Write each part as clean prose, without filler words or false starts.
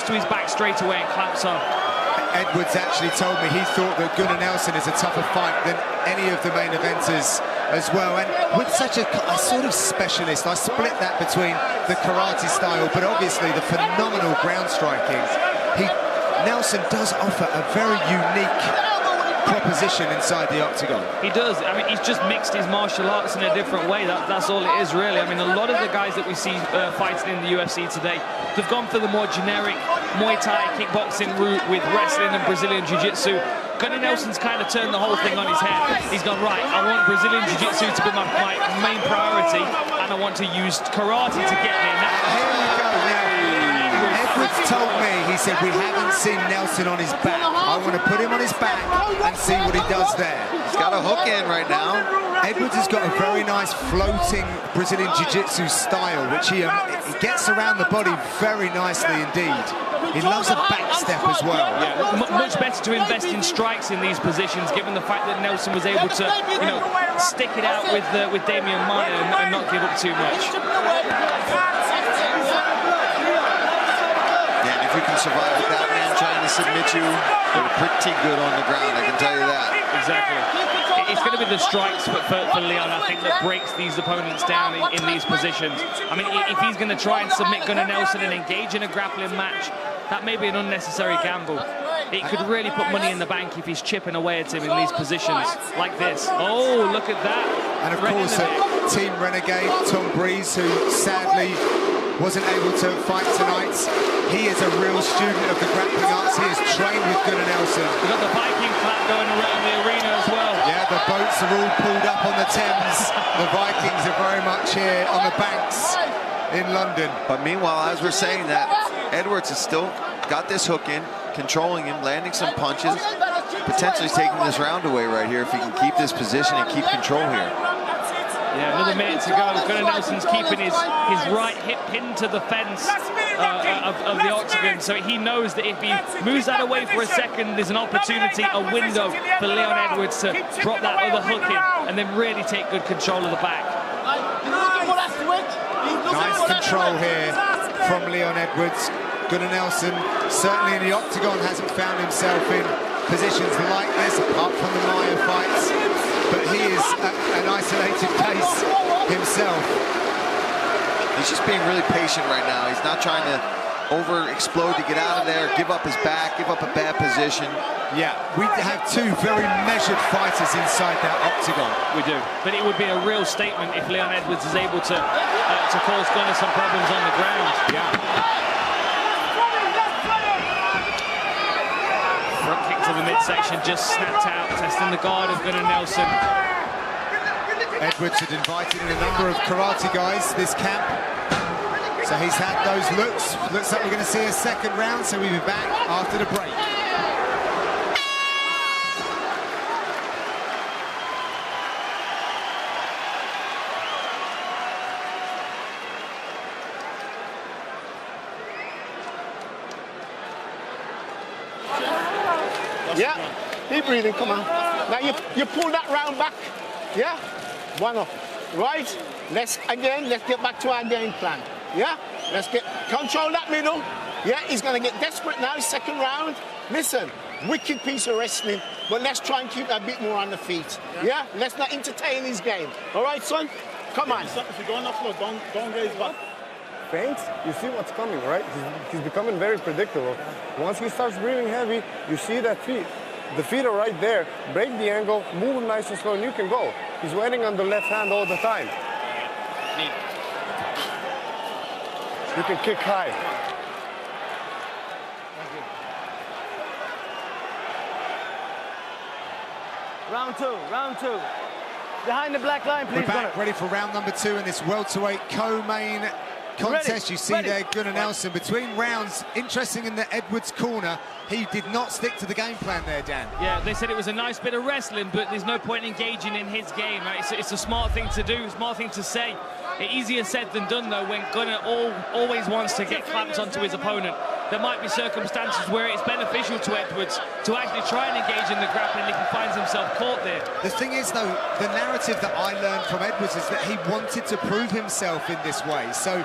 comes to his back straight away and clamps on. Edwards actually told me he thought that Gunnar Nelson is a tougher fight than any of the main eventers as well. And with such a sort of specialist, I split that between the karate style, but obviously the phenomenal ground striking. Nelson does offer a very unique proposition inside the octagon. He does. I mean, he's just mixed his martial arts in a different way. That's all it is, really. I mean, a lot of the guys that we see fighting in the UFC today, they've gone for the more generic Muay Thai kickboxing route with wrestling and Brazilian Jiu-Jitsu. Gunnar Nelson's kind of turned the whole thing on his head. He's gone, right, I want Brazilian Jiu-Jitsu to be my main priority, and I want to use karate to get there. Here we go. Now, Edwards told me, he said, we haven't seen Nelson on his back. I want to put him on his back and see what he does there. He's got a hook in right now. Edwards has got a very nice floating Brazilian Jiu-Jitsu style, which he gets around the body very nicely indeed. He loves a back step as well. Yeah, much better to invest in strikes in these positions, given the fact that Nelson was able to, you know, stick it out with Damian Maia and not give up too much. Yeah, and if you can survive with that man trying to submit you, you're pretty good on the ground, I can tell you that. Exactly. It's going to be the strikes for Leon, I think, that breaks these opponents down in these positions. I mean, if he's going to try and submit Gunnar Nelson and engage in a grappling match, that may be an unnecessary gamble. It could really put money in the bank if he's chipping away at him in these positions like this. Oh, look at that. And of course, Team Renegade, Tom Breeze, who sadly wasn't able to fight tonight. He is a real student of the grappling arts. He has trained with Gunnar Nelson. We've got the Viking clap going around the arena as well. Yeah, the boats are all pulled up on the Thames. The Vikings are very much here on the banks in London. But meanwhile, as we're saying that, Edwards has still got this hook in, controlling him, landing some punches, potentially taking this round away right here if he can keep this position and keep control here. Yeah, another minute to go. Gunnar Nelson's keeping his right hip pinned to the fence of the octagon, so he knows that if he moves that away for a second, there's an opportunity, a window for Leon Edwards to drop that other hook in and then really take good control of the back. Nice control here from Leon Edwards. Gunnar Nelson, certainly in the octagon, hasn't found himself in positions like this, apart from the Maia fights. But he is an isolated case himself. He's just being really patient right now. He's not trying to over-explode to get out of there, give up his back, give up a bad position. Yeah, we have two very measured fighters inside that octagon. We do. But it would be a real statement if Leon Edwards is able to cause Gunnar some problems on the ground. Yeah. Front kick to the midsection, just snapped out, testing the guard of Gunnar Nelson. Edwards had invited in a number of karate guys this camp. So he's had those looks. Looks like we're going to see a second round, so we'll be back after the break. Yeah, keep breathing, come on. Now you pull that round back, yeah? One up, right? Let's get back to our game plan, yeah? Let's control that middle. Yeah, he's gonna get desperate now, second round. Listen, wicked piece of wrestling, but let's try and keep that bit more on the feet, yeah? Let's not entertain his game, all right, son? Come on. If you're going off slow, don't raise back. Feints, you see what's coming, right? He's becoming very predictable. Once he starts breathing heavy, you see that feet. The feet are right there. Break the angle, move him nice and slow, and you can go. He's waiting on the left hand all the time. You can kick high. Round two. Behind the black line, please. We're back, ready for round number 2 in this welterweight co-main contest. You see there Gunnar Nelson between rounds. Interesting in the Edwards corner. He did not stick to the game plan there, Dan. Yeah, they said it was a nice bit of wrestling, but there's no point engaging in his game. It's a smart thing to do, smart thing to say. Easier said than done, though, when Gunnar always wants to get clamped onto his opponent. There might be circumstances where it's beneficial to Edwards to actually try and engage in the grappling if he finds himself caught there. The thing is, though, the narrative that I learned from Edwards is that he wanted to prove himself in this way. So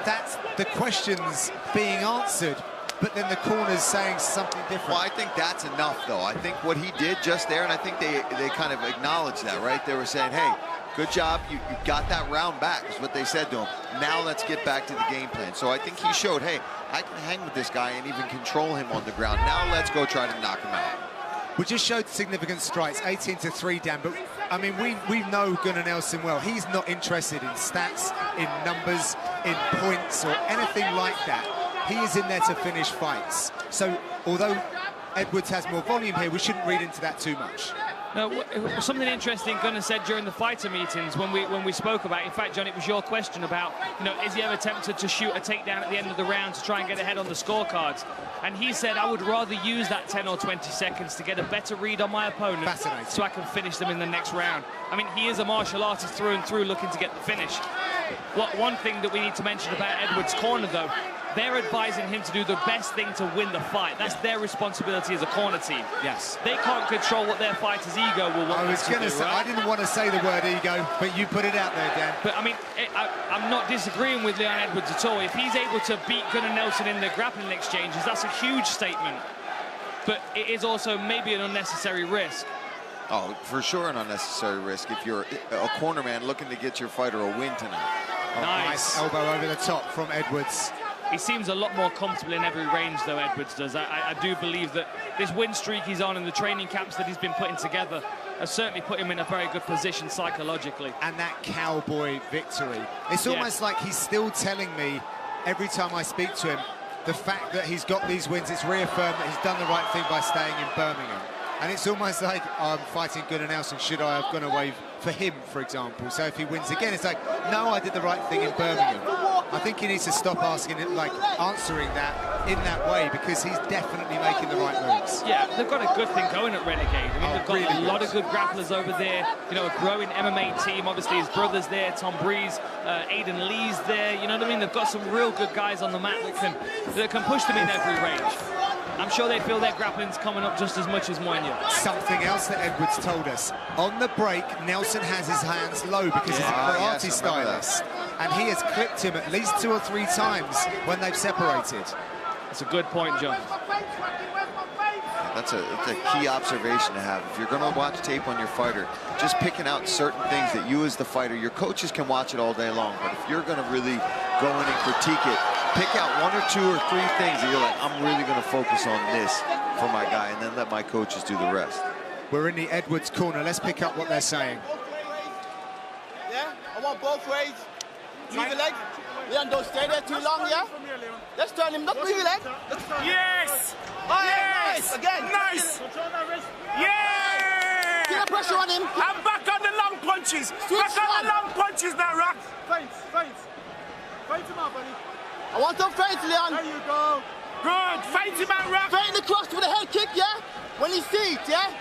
that's the questions being answered but then the corner's saying something different. Well, I think that's enough, though. I think what he did just there, and I think they kind of acknowledged that, right? They were saying, hey, good job, you got that round back, is what they said to him. Now let's get back to the game plan. So I think he showed, hey, I can hang with this guy and even control him on the ground. Now let's go try to knock him out. We just showed significant strikes, 18-3, Dan, but I mean, we know Gunnar Nelson well. He's not interested in stats, in numbers, in points, or anything like that. He is in there to finish fights. So, although Edwards has more volume here, we shouldn't read into that too much. No, something interesting Gunnar said during the fighter meetings when we spoke about it. In fact, John, it was your question about, you know, is he ever tempted to shoot a takedown at the end of the round to try and get ahead on the scorecards? And he said, I would rather use that 10 or 20 seconds to get a better read on my opponent so I can finish them in the next round. I mean, he is a martial artist through and through looking to get the finish. One thing that we need to mention about Edwards' corner, though, they're advising him to do the best thing to win the fight. That's their responsibility as a corner team. Yes. They can't control what their fighter's ego will want. I was going to say, right? I didn't want to say the word ego, but you put it out there, Dan. But I mean, I'm not disagreeing with Leon Edwards at all. If he's able to beat Gunnar Nelson in the grappling exchanges, that's a huge statement. But it is also maybe an unnecessary risk. Oh, for sure an unnecessary risk if you're a corner man looking to get your fighter a win tonight. Oh, nice elbow over the top from Edwards. He seems a lot more comfortable in every range, though, Edwards does. I do believe that this win streak he's on and the training camps that he's been putting together have certainly put him in a very good position psychologically. And that cowboy victory. It's almost like he's still telling me, every time I speak to him, the fact that he's got these wins, it's reaffirmed that he's done the right thing by staying in Birmingham. And it's almost like, I'm fighting Gunnar Nelson, should I have gone away for him, for example? So if he wins again, it's like, no, I did the right thing in Birmingham. I think he needs to stop asking it, like answering that in that way, because he's definitely making the right moves. Yeah, they've got a good thing going at Renegade. I mean, they've got really a lot of good grapplers over there. You know, a growing MMA team. Obviously, his brother's there, Tom Breeze, Aiden Lee's there. You know what I mean? They've got some real good guys on the mat that can push them in every range. I'm sure they feel their grappling's coming up just as much as Moinia. Something else that Edwards told us. On the break, Nelson has his hands low because he's a karate stylist. And he has clipped him at least 2 or 3 times when they've separated. That's a good point, John. That's a key observation to have. If you're going to watch tape on your fighter, just picking out certain things that you as the fighter, your coaches can watch it all day long, but if you're going to really go in and critique it, pick out 1 or 2 or 3 things that you're like, I'm really going to focus on this for my guy, and then let my coaches do the rest. We're in the Edwards corner. Let's pick up what they're saying. Yeah, I want both ways. Move your leg. Leon, don't stay there too long, yeah? Let's turn him, not move your leg. Yes! Oh, yes! Nice! Again! Nice! Yeah! Keep the pressure on him. I'm back on the long punches. Back on the long punches now, Rock. Fight him out, buddy. I want some fight, Leon. There you go. Good. Fight him out, Rock. Straight in the cross with a head kick, yeah? When you see it, yeah?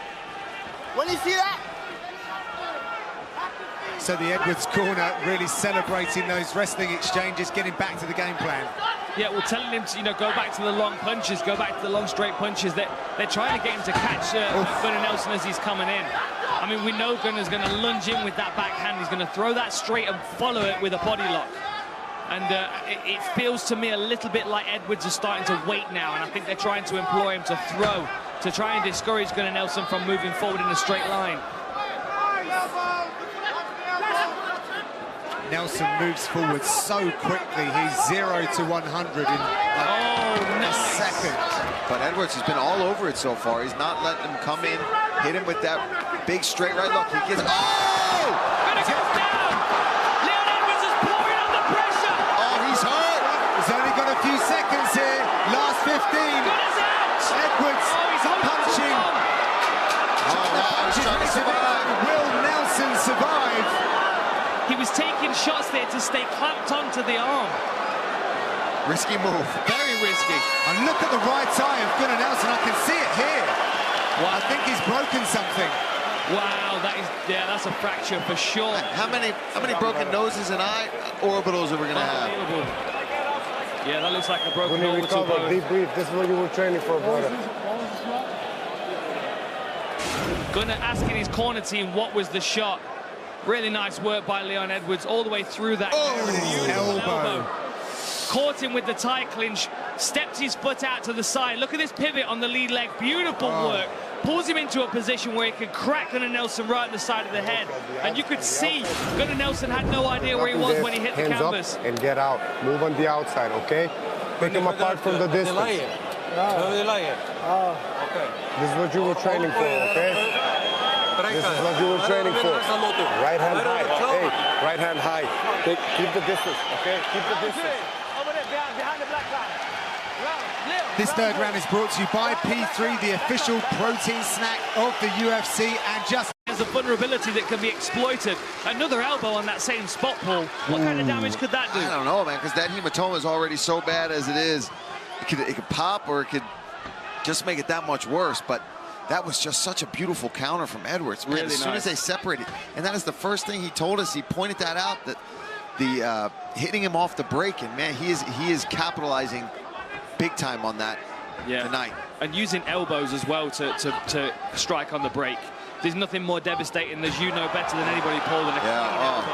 When you see that? So the Edwards corner really celebrating those wrestling exchanges, getting back to the game plan. Yeah, we're telling him to, you know, go back to the long punches, go back to the long straight punches. They're trying to get him to catch Gunnar Nelson as he's coming in. I mean, we know Gunnar's going to lunge in with that backhand. He's going to throw that straight and follow it with a body lock. And it feels to me a little bit like Edwards is starting to wait now, and I think they're trying to employ him to throw, to try and discourage Gunnar Nelson from moving forward in a straight line. Nelson moves forward so quickly. He's 0 to 100 in a second. But Edwards has been all over it so far. He's not letting him come in, hit him with that big straight right look. He gets, Gunnar goes down! Leon Edwards is pouring on the pressure! Oh, he's hurt! He's only got a few seconds here. Last 15. Gunner's out! Edwards punching. He's trying to survive. Will Nelson survive? He was taking shots there to stay clamped onto the arm. Risky move. Very risky. And look at the right eye of Gunnar Nelson. I can see it here. Well, I think he's broken something. Wow, that's a fracture for sure. How many broken noses and eye orbitals are we going to have? Unbelievable. Yeah, that looks like a broken When you orbital recover, bone. deep breathe. This is what you were training for, brother. Gunnar asking his corner team what was the shot. Really nice work by Leon Edwards all the way through that. Elbow. Caught him with the tight clinch, steps his foot out to the side. Look at this pivot on the lead leg. Beautiful work. Pulls him into a position where he could crack Gunnar Nelson right in the side of the head. And you could see Gunnar Nelson had no idea where he was when he hit the canvas. And get out. Move on the outside, okay? Pick him apart from the distance. Okay. This is what you were training for, okay? This is what you were training for. Right hand high. Hey, right hand high. Keep the distance, okay? Keep the distance. Over there, behind the black line. This third round is brought to you by P3, the official protein snack of the UFC, and just there's a vulnerability that can be exploited. Another elbow on that same spot, Paul. What kind of damage could that do? I don't know, man, because that hematoma is already so bad as it is. It could pop, or it could just make it that much worse. But that was just such a beautiful counter from Edwards. Really as soon as they separated, and that is the first thing he told us. He pointed that out, that the hitting him off the break, and man, he is capitalizing big time on that tonight. And using elbows as well to strike on the break. There's nothing more devastating, as you know better than anybody, Paul, than a clean elbow.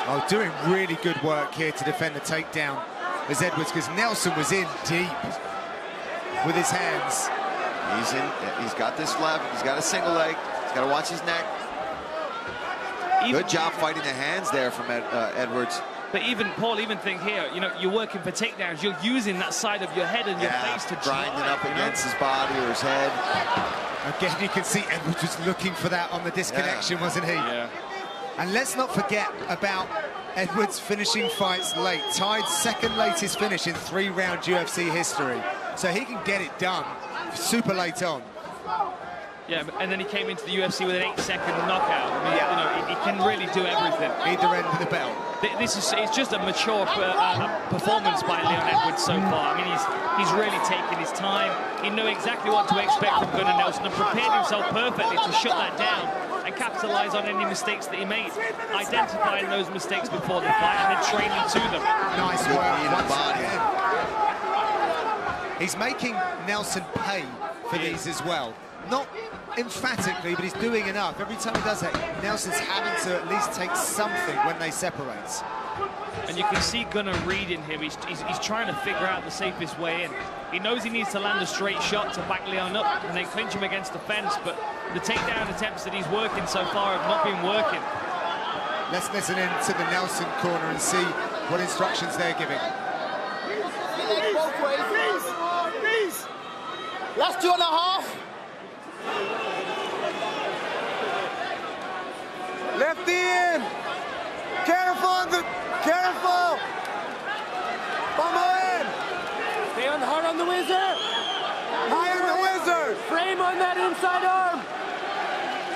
Oh, doing really good work here to defend the takedown as Edwards, because Nelson was in deep with his hands. He's got this left, he's got a single leg, he's got to watch his neck. Good job fighting the hands there from Edwards. But even, Paul, think here, you know, you're working for takedowns, you're using that side of your head and your face to grinding up against his body or his head. Again, you can see Edwards was looking for that on the disconnection, wasn't he? Yeah. And let's not forget about Edwards finishing fights late. Tied second latest finish in 3-round UFC history. So he can get it done super late on. Yeah, and then he came into the UFC with an 8-second knockout. I mean, you know, he can really do everything. Either end of the belt. It's just a mature performance by Leon Edwards so far. I mean, he's really taken his time. He knew exactly what to expect from Gunnar Nelson and prepared himself perfectly to shut that down and capitalize on any mistakes that he made, identifying those mistakes before the fight and then training to them. Nice work once again. He's making Nelson pay for these as well. Not emphatically, but he's doing enough. Every time he does that, Nelson's having to at least take something when they separate. And you can see Gunnar reading him. He's trying to figure out the safest way in. He knows he needs to land a straight shot to back Leon up and then clinch him against the fence, but the takedown attempts that he's working so far have not been working. Let's listen in to the Nelson corner and see what instructions they're giving. Both ways. Last 2.5. Left in. Careful. Vamos in. Stay on hard on the wizard. High on the wizard. Frame on that inside arm.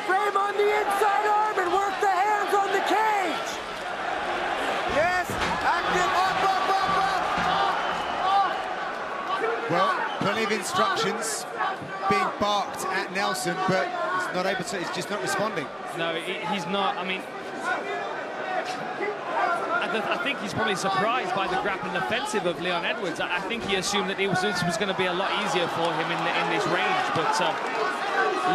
Frame on the inside arm and work the hands on the cage. Yes. Active. Up. Well, plenty of instructions being barked at Nelson, but he's not able to, he's just not responding. No, he's not. I mean, I think he's probably surprised by the grappling offensive of Leon Edwards. I think he assumed that this was going to be a lot easier for him in this range, but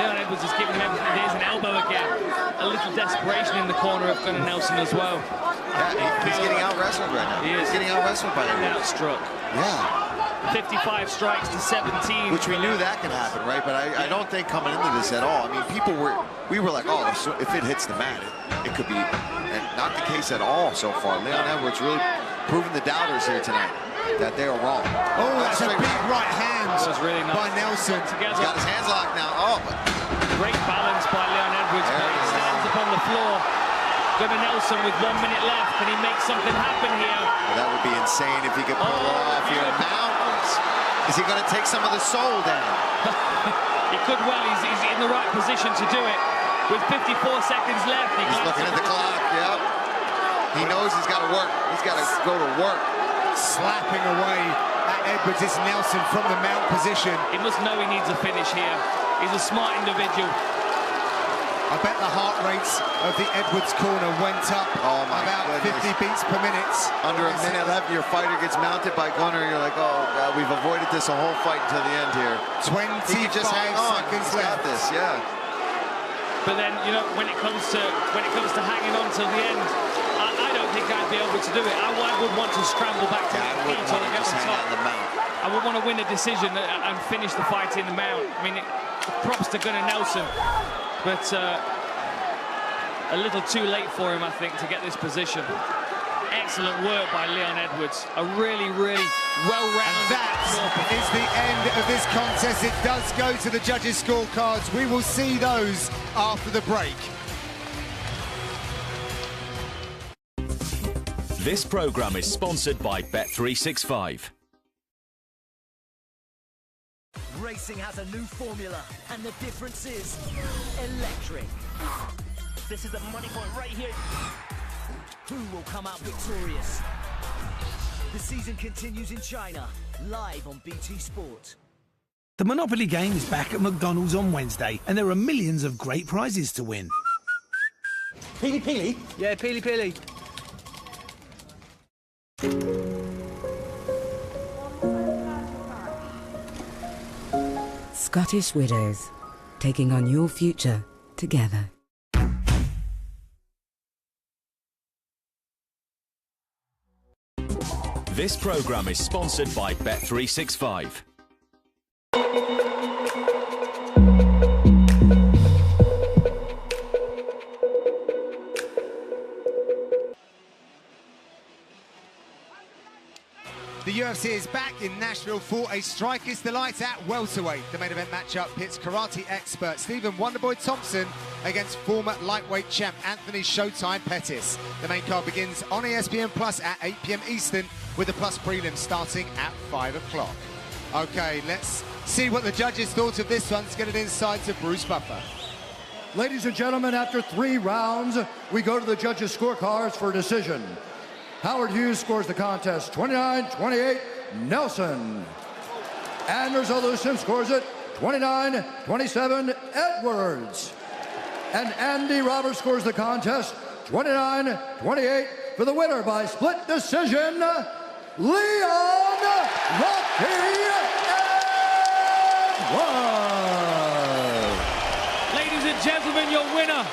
Leon Edwards is giving him everything. There's an elbow again. A little desperation in the corner of Gunnar Nelson as well. Yeah, he's getting out-wrestled right now. He is. He's getting out-wrestled by him. Outstruck. Yeah. 55 strikes to 17. Which we knew that could happen, right? But I don't think coming into this at all. I mean, we were like, oh, so if it hits the mat, it could be, and not the case at all so far. Leon Edwards really proving the doubters here tonight that they are wrong. Oh, that's a big right hand really nice. by Nelson. Together. He's got his hands locked now. Oh, but great balance by Leon Edwards. But he stands upon the floor. Gunnar Nelson with 1 minute left. Can he make something happen here? well, that would be insane if he could pull it off here. Now, is he going to take some of the soul down? He could well. He's in the right position to do it. With 54 seconds left. He's looking at the clock, yep. He knows he's got to work. He's got to go to work. Slapping away at Edwards. It's Nelson from the mount position. He must know he needs a finish here. He's a smart individual. I bet the heart rates of the Edwards corner went up about 50 beats per minute. Under a minute left, your fighter gets mounted by Gunnar. You're like, oh, God, we've avoided this a whole fight until the end here. 25 just hang on. seconds He's got left. this, yeah. But then, you know, when it comes to hanging on till the end, I don't think either be able to do it. I would want to scramble back to the feet or get on top. I would want to win a decision and finish the fight in the mount. I mean, props to Gunnar Nelson, but a little too late for him, I think, to get this position. Excellent work by Leon Edwards. A really, really well-rounded. And that is the end of this contest. It does go to the judges' scorecards. We will see those after the break. This program is sponsored by Bet365. Racing has a new formula, and the difference is electric. This is the money point right here. Who will come out victorious? The season continues in China, live on BT Sport. The Monopoly game is back at McDonald's on Wednesday, and there are millions of great prizes to win. Peely Peely? Yeah, Peely Peely. Scottish Widows, taking on your future together. This program is sponsored by Bet365. The UFC is back in Nashville for a Strikers Delight at welterweight. The main event matchup pits karate expert Stephen Wonderboy Thompson against former lightweight champ Anthony Showtime Pettis. The main card begins on ESPN Plus at 8 p.m. Eastern, with the Plus prelim starting at 5 o'clock. Okay, let's see what the judges thought of this one. Let's get it inside to Bruce Buffer. Ladies and gentlemen, after 3 rounds, we go to the judges' scorecards for a decision. Howard Hughes scores the contest 29-28 Nelson. And Resolution scores it 29-27 Edwards. And Andy Roberts scores the contest 29-28 for the winner by split decision, Leon Rocky Edwards. Ladies and gentlemen, your winner